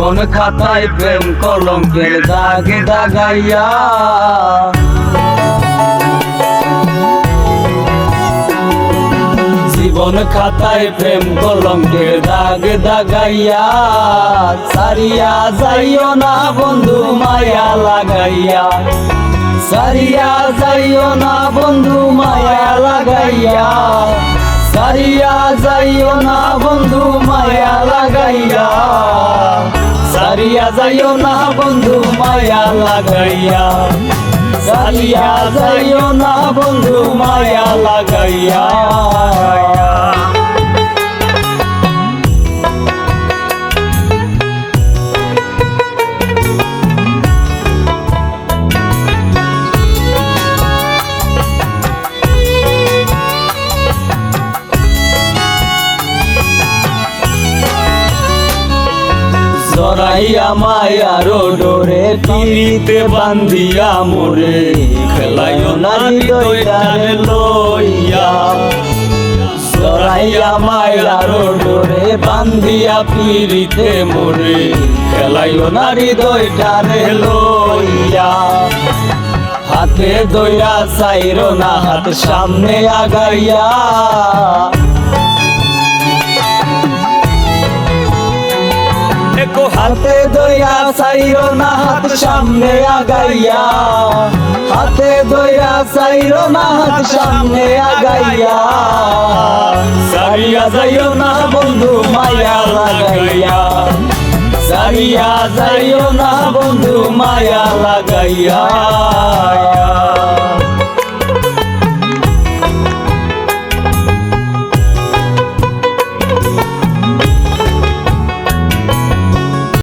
জীবন খাতায় প্রেম কলঙ্কের দাগে দাগাইয়া জীবন খাতায় প্রেম কলঙ্কের দাগে দাগাইয়া সারিয়া যাইও না বন্ধু মায়া লাগাইয়া সারিয়া যাইও না বন্ধু মায়া লাগাইয়া সারিয়া যাইও না বন্ধু মায়া লাগাইয়া সারিয়া যাইও না বন্ধু মায়া লাগাইয়া সারিয়া যাইও না বন্ধু মায়া লাগাইয়া জড়াইয়া মায়ার ডোরে পিড়িতে বান্ধিয়া মোরে খেলাইও না হৃদয়টারে লইয়া জড়াইয়া মায়ার ডোরে বান্ধিয়া পিড়িতে মোরে খেলাইও না হৃদয়টারে লইয়া হাতে দইরা চাইরো না হাত সামনে আগাইয়া হাতে দইরা চাইরো না হাত সামনে আগাইয়া হাতে দইরা চাইরো না হাত সামনে আগাইয়া সারিয়া যাইও না বন্ধু মায়া লাগাইয়া সারিয়া যাইও না বন্ধু মায়া লাগাইয়া